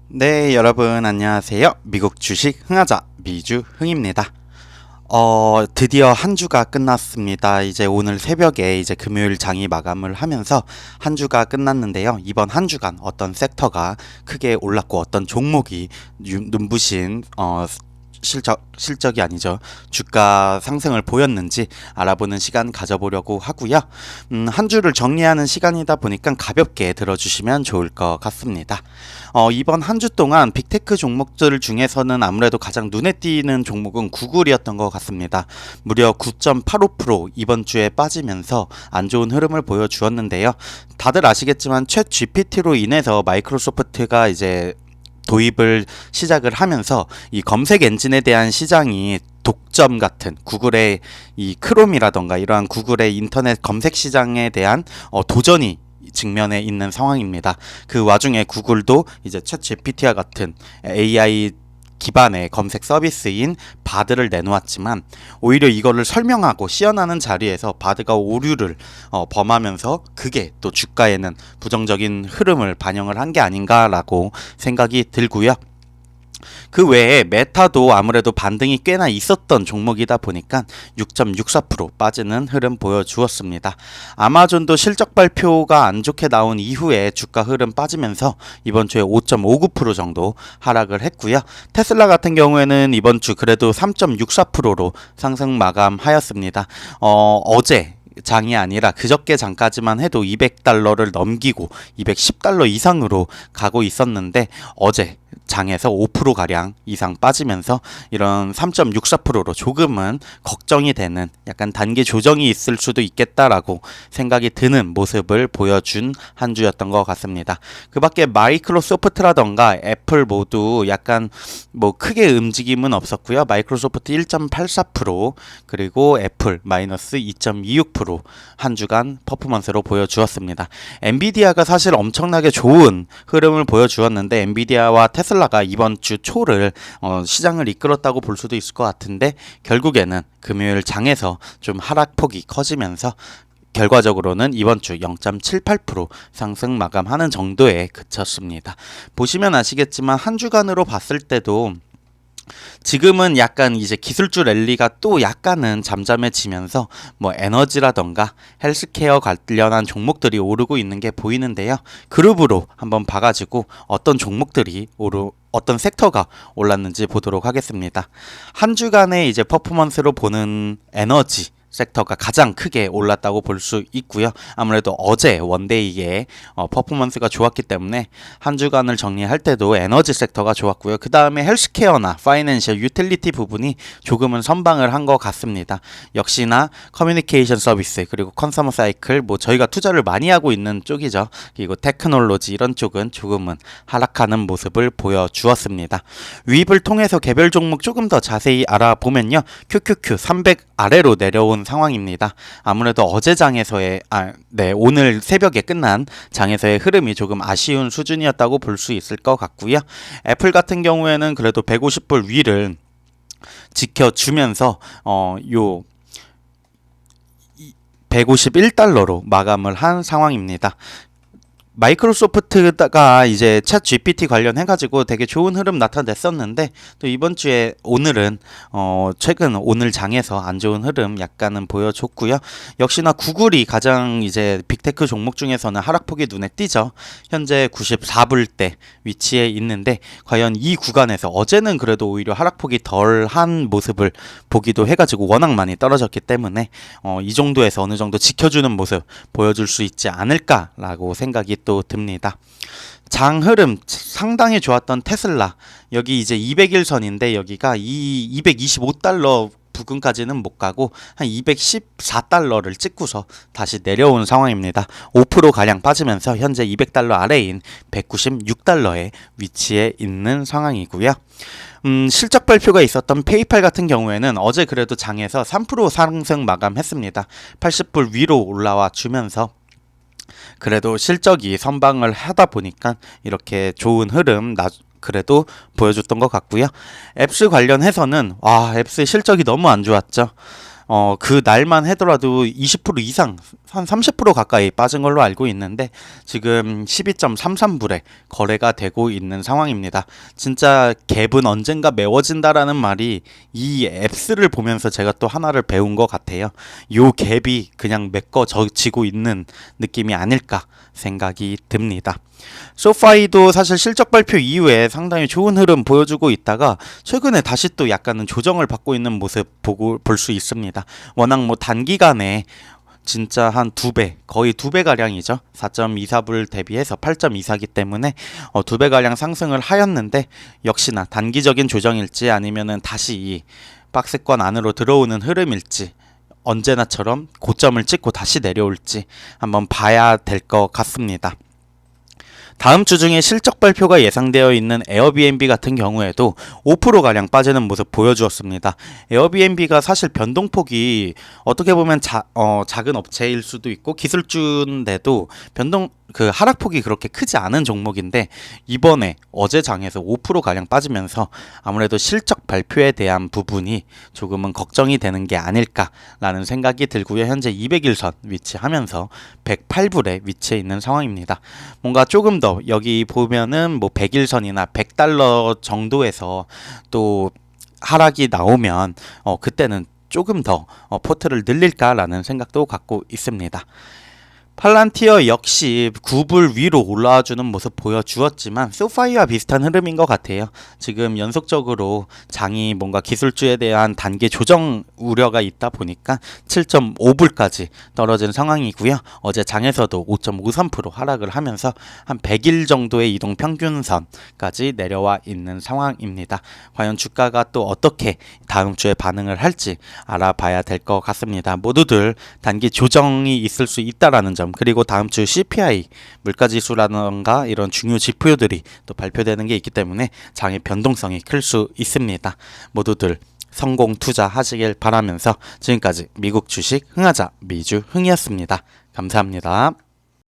네, 여러분 안녕하세요. 미국 주식 흥하자 미주 흥입니다. 드디어 한 주가 끝났습니다. 이제 오늘 새벽에 이제 금요일 장이 마감을 하면서 한 주가 끝났는데요. 이번 한 주간 어떤 섹터가 크게 올랐고 어떤 종목이 눈부신 실적이 아니죠. 주가 상승을 보였는지 알아보는 시간 가져보려고 하고요. 한 주를 정리하는 시간이다 보니까 가볍게 들어주시면 좋을 것 같습니다. 이번 한 주 동안 빅테크 종목들 중에서는 아무래도 가장 눈에 띄는 종목은 구글이었던 것 같습니다. 무려 9.85% 이번 주에 빠지면서 안 좋은 흐름을 보여주었는데요. 다들 아시겠지만 챗 GPT로 인해서 마이크로소프트가 이제 도입을 시작을 하면서 이 검색 엔진에 대한 시장이 독점 같은 구글의 이 크롬이라던가 이러한 구글의 인터넷 검색 시장에 대한 도전이 직면에 있는 상황입니다. 그 와중에 구글도 이제 챗 GPT와 같은 AI 기반의 검색 서비스인 바드를 내놓았지만 오히려 이거를 설명하고 시연하는 자리에서 바드가 오류를 범하면서 그게 또 주가에는 부정적인 흐름을 반영을 한 게 아닌가라고 생각이 들고요. 그 외에 메타도 아무래도 반등이 꽤나 있었던 종목이다 보니까 6.64% 빠지는 흐름 보여주었습니다. 아마존도 실적 발표가 안 좋게 나온 이후에 주가 흐름 빠지면서 이번 주에 5.59% 정도 하락을 했고요. 테슬라 같은 경우에는 이번 주 그래도 3.64%로 상승 마감하였습니다. 어제 장이 아니라 그저께 장까지만 해도 200달러를 넘기고 210달러 이상으로 가고 있었는데 어제 장에서 5%가량 이상 빠지면서 이런 3.64%로 조금은 걱정이 되는 약간 단계 조정이 있을 수도 있겠다라고 생각이 드는 모습을 보여준 한 주였던 것 같습니다. 그 밖에 마이크로소프트라던가 애플 모두 약간 뭐 크게 움직임은 없었고요. 마이크로소프트 1.84% 그리고 애플 마이너스 2.26%한 주간 퍼포먼스로 보여주었습니다. 엔비디아가 사실 엄청나게 좋은 흐름을 보여주었는데 엔비디아와 테슬라가 이번 주 초를 시장을 이끌었다고 볼 수도 있을 것 같은데 결국에는 금요일 장에서 좀 하락폭이 커지면서 결과적으로는 이번 주 0.78% 상승 마감하는 정도에 그쳤습니다. 보시면 아시겠지만 한 주간으로 봤을 때도 지금은 약간 이제 기술주 랠리가 또 약간은 잠잠해지면서 뭐 에너지라던가 헬스케어 관련한 종목들이 오르고 있는 게 보이는데요. 그룹으로 한번 봐가지고 어떤 종목들이 어떤 섹터가 올랐는지 보도록 하겠습니다. 한 주간의 이제 퍼포먼스로 보는 에너지 섹터가 가장 크게 올랐다고 볼 수 있고요. 아무래도 어제 원데이에 퍼포먼스가 좋았기 때문에 한 주간을 정리할 때도 에너지 섹터가 좋았고요. 그 다음에 헬스케어나 파이낸셜 유틸리티 부분이 조금은 선방을 한 것 같습니다. 역시나 커뮤니케이션 서비스 그리고 컨서머 사이클 뭐 저희가 투자를 많이 하고 있는 쪽이죠. 그리고 테크놀로지 이런 쪽은 조금은 하락하는 모습을 보여주었습니다. 위입을 통해서 개별 종목 조금 더 자세히 알아보면요. QQQ 300 아래로 내려온 상황입니다. 아무래도 어제 장에서의 오늘 새벽에 끝난 장에서의 흐름이 조금 아쉬운 수준이었다고 볼 수 있을 것 같고요. 애플 같은 경우에는 그래도 150불 위를 지켜주면서 요 151달러로 마감을 한 상황입니다. 마이크로소프트가 이제 챗 GPT 관련해가지고 되게 좋은 흐름 나타냈었는데 또 이번 주에 오늘은 최근 오늘 장에서 안 좋은 흐름 약간은 보여줬고요. 역시나 구글이 가장 이제 빅테크 종목 중에서는 하락폭이 눈에 띄죠. 현재 94불대 위치에 있는데 과연 이 구간에서 어제는 그래도 오히려 하락폭이 덜한 모습을 보기도 해가지고 워낙 많이 떨어졌기 때문에 이 정도에서 어느 정도 지켜주는 모습 보여줄 수 있지 않을까라고 생각이 또 듭니다. 장 흐름 상당히 좋았던 테슬라 여기 이제 200일선인데 여기가 225달러 부근까지는 못 가고 한 214달러를 찍고서 다시 내려온 상황입니다. 5%가량 빠지면서 현재 200달러 아래인 196달러에 위치해 있는 상황이고요. 실적 발표가 있었던 페이팔 같은 경우에는 어제 그래도 장에서 3% 상승 마감했습니다. 80불 위로 올라와 주면서 그래도 실적이 선방을 하다 보니까 이렇게 좋은 흐름 그래도 보여줬던 것 같고요. 앱스 관련해서는 앱스 실적이 너무 안 좋았죠. 그 날만 하더라도 20% 이상, 한 30% 가까이 빠진 걸로 알고 있는데 지금 12.33불에 거래가 되고 있는 상황입니다. 진짜 갭은 언젠가 메워진다라는 말이 이 앱스를 보면서 제가 또 하나를 배운 것 같아요. 요 갭이 그냥 메꿔지고 있는 느낌이 아닐까 생각이 듭니다. 소파이도 사실 실적 발표 이후에 상당히 좋은 흐름 보여주고 있다가 최근에 다시 또 약간은 조정을 받고 있는 모습 볼 수 있습니다. 워낙 뭐 단기간에 진짜 한 2배, 거의 2배 가량이죠. 4.24불 대비해서 8.24기 때문에 2배 가량 상승을 하였는데 역시나 단기적인 조정일지 아니면은 다시 이 박스권 안으로 들어오는 흐름일지 언제나처럼 고점을 찍고 다시 내려올지 한번 봐야 될 것 같습니다. 다음 주 중에 실적 발표가 예상되어 있는 에어비앤비 같은 경우에도 5%가량 빠지는 모습 보여주었습니다. 에어비앤비가 사실 변동폭이 어떻게 보면 작은 업체일 수도 있고 기술주인데도 하락폭이 그렇게 크지 않은 종목인데 이번에 어제 장에서 5%가량 빠지면서 아무래도 실적 발표에 대한 부분이 조금은 걱정이 되는 게 아닐까라는 생각이 들고요. 현재 200일선 위치하면서 108불에 위치해 있는 상황입니다. 뭔가 조금 더 여기 보면은 뭐 100일선이나 100달러 정도에서 또 하락이 나오면 그때는 조금 더 포트를 늘릴까라는 생각도 갖고 있습니다. 팔란티어 역시 9불 위로 올라와주는 모습 보여주었지만 소파이와 비슷한 흐름인 것 같아요. 지금 연속적으로 장이 뭔가 기술주에 대한 단기 조정 우려가 있다 보니까 7.5불까지 떨어진 상황이고요. 어제 장에서도 5.53% 하락을 하면서 한 100일 정도의 이동 평균선까지 내려와 있는 상황입니다. 과연 주가가 또 어떻게 다음 주에 반응을 할지 알아봐야 될 것 같습니다. 모두들 단기 조정이 있을 수 있다라는 점, 그리고 다음 주 CPI 물가지수라던가 이런 중요 지표들이 또 발표되는 게 있기 때문에 장의 변동성이 클 수 있습니다. 모두들 성공 투자하시길 바라면서 지금까지 미국 주식 흥하자 미주 흥이었습니다. 감사합니다.